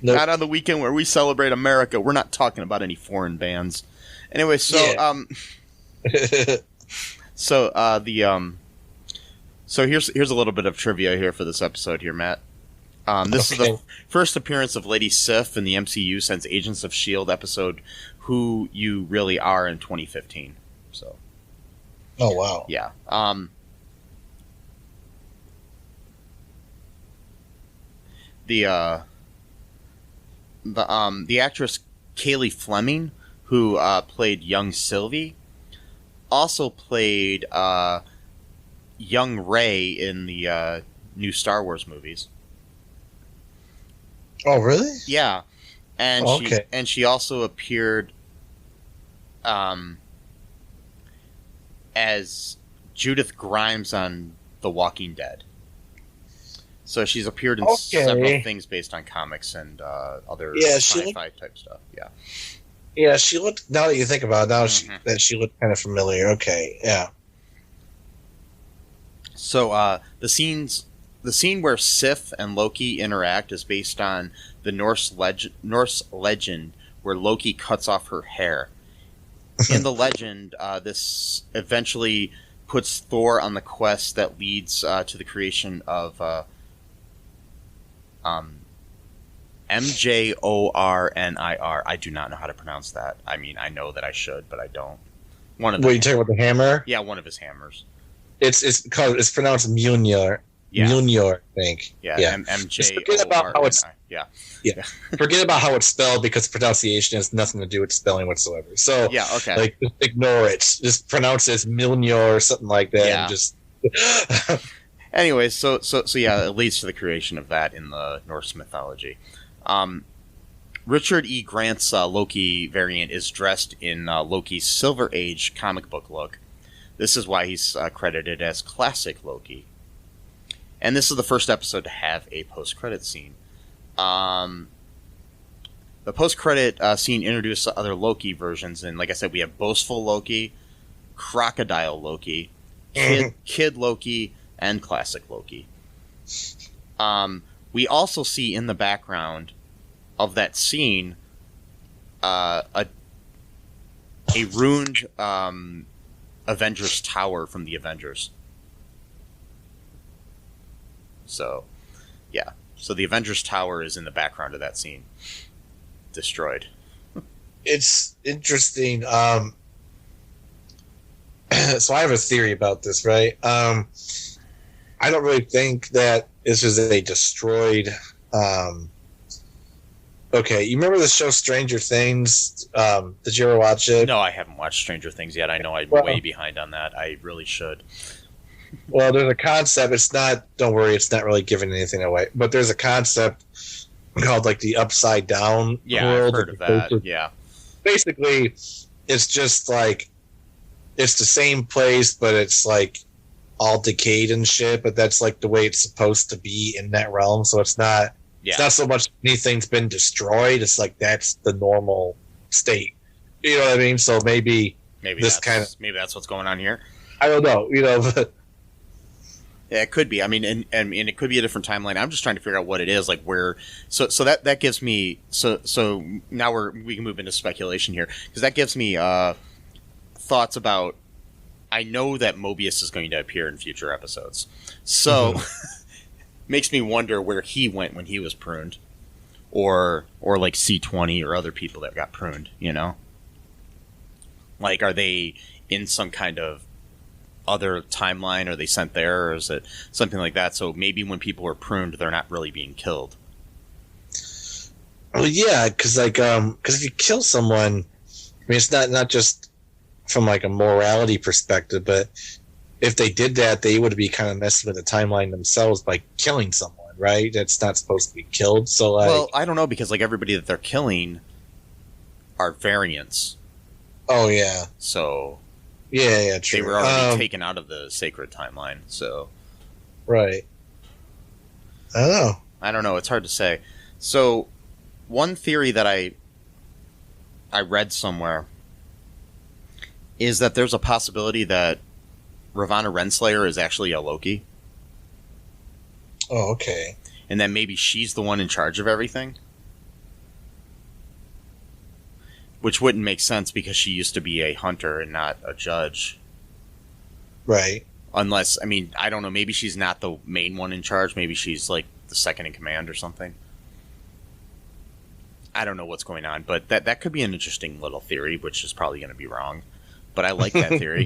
Nope. Not on the weekend where we celebrate America. We're not talking about any foreign bands. Anyway, so so here's a little bit of trivia here for this episode here, Matt. This is the first appearance of Lady Sif in the MCU since Agents of S.H.I.E.L.D. episode Who You Really Are in 2015. So. Oh, wow. Yeah. The actress Kaylee Fleming, who played young Sylvie, also played young Rey in the new Star Wars movies. Oh, really? Yeah, and she also appeared as Judith Grimes on The Walking Dead. So she's appeared in several things based on comics and other sci-fi type stuff. Yeah. Yeah, she looked. Now that you think about it, she looked kind of familiar. Okay, yeah. So the scene where Sif and Loki interact is based on the Norse legend where Loki cuts off her hair. In the legend, this eventually puts Thor on the quest that leads to the creation of Mjornir. I do not know how to pronounce that. I mean, I know that I should, but I don't. One of What, you talking about the hammer? Yeah, one of his hammers. It's pronounced Mjolnir. Yeah. Mjolnir, I think. Yeah, Yeah. MJ. Forget about how it's yeah. Forget about how it's spelled because pronunciation has nothing to do with spelling whatsoever. So Yeah, okay. like just ignore it. Just pronounce it as Mjolnir or something like that. Yeah. And just Anyways, so yeah, it leads to the creation of that in the Norse mythology. Richard E. Grant's Loki variant is dressed in Loki's Silver Age comic book look. This is why he's credited as Classic Loki. And this is the first episode to have a post-credit scene. The post-credit scene introduced other Loki versions, and like I said, we have Boastful Loki, Crocodile Loki, Kid Loki, and Classic Loki. We also see in the background of that scene a ruined Avengers Tower from the Avengers. So, yeah. So the Avengers Tower is in the background of that scene. Destroyed. it's interesting. So I have a theory about this, right? I don't really think that this is a destroyed. Okay, you remember the show Stranger Things? Did you ever watch it? No, I haven't watched Stranger Things yet. I know I'm way behind on that. I really should. Well, there's a concept. It's not. Don't worry. It's not really giving anything away. But there's a concept called like the upside down world. I've heard of that. Yeah. Basically, it's just like it's the same place, but it's like all decayed and shit. But that's like the way it's supposed to be in that realm. So it's not. Yeah. It's not so much anything's been destroyed. It's like that's the normal state. You know what I mean? So maybe this kind of maybe that's what's going on here. I don't know. You know. But, yeah, it could be. I mean, and it could be a different timeline. I'm just trying to figure out what it is, like where. So that gives me. So now we can move into speculation here because that gives me thoughts about. I know that Mobius is going to appear in future episodes, so makes me wonder where he went when he was pruned, or like C-20 or other people that got pruned. You know, like are they in some kind of other timeline? Are they sent there, or is it something like that? So maybe when people are pruned, they're not really being killed. Well, yeah, because if you kill someone, I mean, it's not just from like a morality perspective, but if they did that, they would be kind of messing with the timeline themselves by killing someone, right? That's not supposed to be killed. So, like, well, I don't know because like everybody that they're killing are variants. Oh yeah. So. Yeah, true. They were already taken out of the sacred timeline, so... Right. I don't know. It's hard to say. So, one theory that I read somewhere is that there's a possibility that Ravonna Renslayer is actually a Loki. Oh, okay. And that maybe she's the one in charge of everything. Which wouldn't make sense because she used to be a hunter and not a judge. Right. Unless, I mean, I don't know, maybe she's not the main one in charge. Maybe she's like the second in command or something. I don't know what's going on, but that could be an interesting little theory, which is probably going to be wrong. But I like that theory.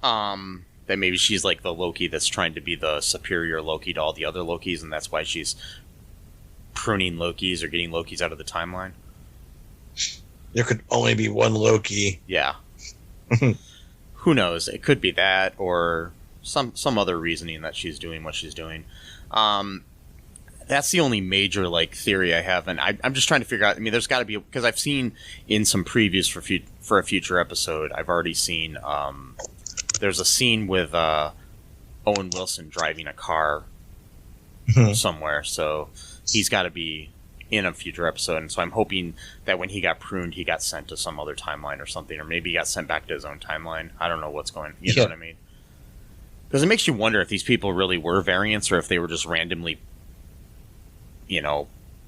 That maybe she's like the Loki that's trying to be the superior Loki to all the other Lokis, and that's why she's pruning Lokis or getting Lokis out of the timeline. There could only be one Loki. Yeah. Who knows? It could be that or some other reasoning that she's doing what she's doing. That's the only major like theory I have, and I'm just trying to figure out. I mean, there's got to be because I've seen in some previews for a future episode. I've already seen there's a scene with Owen Wilson driving a car somewhere, so he's got to be in a future episode. And so I'm hoping that when he got pruned, he got sent to some other timeline or something, or maybe he got sent back to his own timeline. I don't know what's going. You know what I mean? Because it makes you wonder if these people really were variants or if they were just randomly,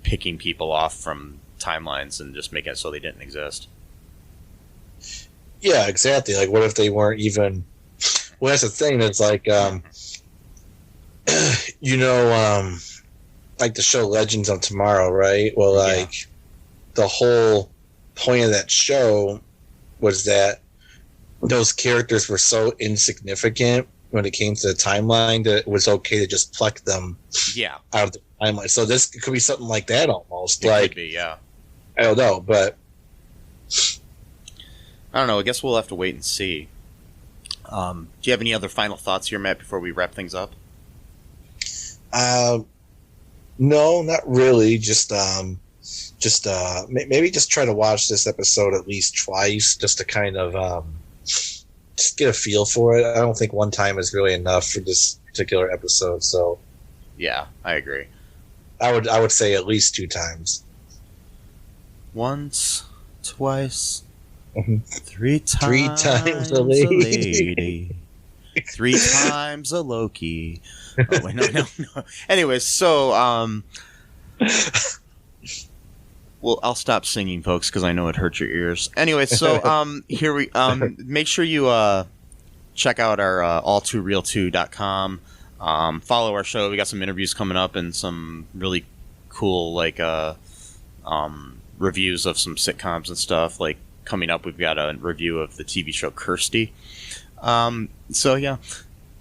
picking people off from timelines and just making it so they didn't exist. Yeah, exactly. Like, what if they weren't even... Well, that's the thing. It's like, like the show Legends of Tomorrow, right? Well, like, the whole point of that show was that those characters were so insignificant when it came to the timeline that it was okay to just pluck them out of the timeline. So this could be something like that almost. It could be, yeah. I don't know, but... I don't know. I guess we'll have to wait and see. Do you have any other final thoughts here, Matt, before we wrap things up? No, not really. Just maybe just try to watch this episode at least twice, just to kind of just get a feel for it. I don't think one time is really enough for this particular episode. So, yeah, I agree. I would say at least 2 times. Once, twice, Mm-hmm. 3 times. 3 times a lady. 3 times a Loki. Oh, wait, no. Anyways, so, well, I'll stop singing, folks, because I know it hurts your ears. Anyway, so, here we, make sure you, check out our, all2real2.com. Follow our show. We got some interviews coming up and some really cool, like, reviews of some sitcoms and stuff. Like, coming up, we've got a review of the TV show Kirsty. So yeah,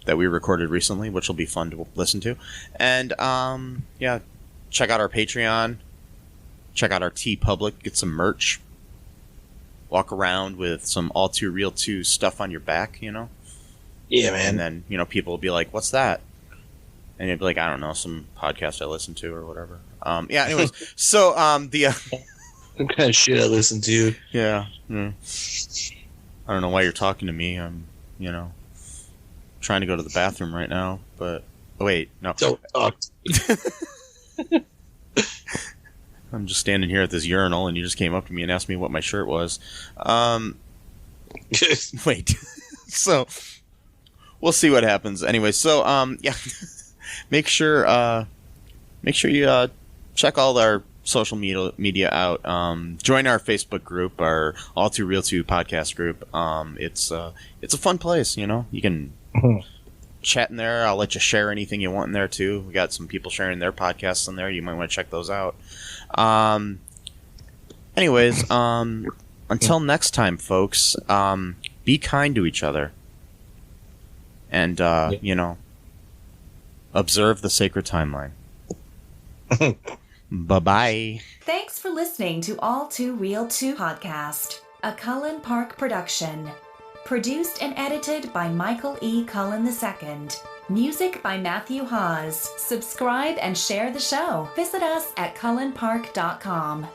that we recorded recently, which will be fun to listen to. And yeah, check out our Patreon, check out our TeePublic, get some merch, walk around with some All Too Real 2 stuff on your back, Yeah, man. And then, people will be like, what's that? And you'd be like, I don't know, some podcast I listen to or whatever. Yeah, anyways, so the... Some kind of shit I listen to. Yeah. I don't know why you're talking to me. I'm, trying to go to the bathroom right now, but... Oh, wait, no. Don't talk. I'm just standing here at this urinal, and you just came up to me and asked me what my shirt was. Wait. So, we'll see what happens. Anyway, so, yeah. Make sure you check all our social media out. Join our Facebook group, our All Too Real 2 podcast group. It's a fun place, you can chat in there. I'll let you share anything you want in there too. We got some people sharing their podcasts in there. You might want to check those out. Anyways, until next time, folks, be kind to each other and observe the sacred timeline. Bye-bye. Thanks for listening to All Too Real 2 podcast, a Cullen Park production. Produced and edited by Michael E. Cullen II. Music by Matthew Haas. Subscribe and share the show. Visit us at cullenpark.com.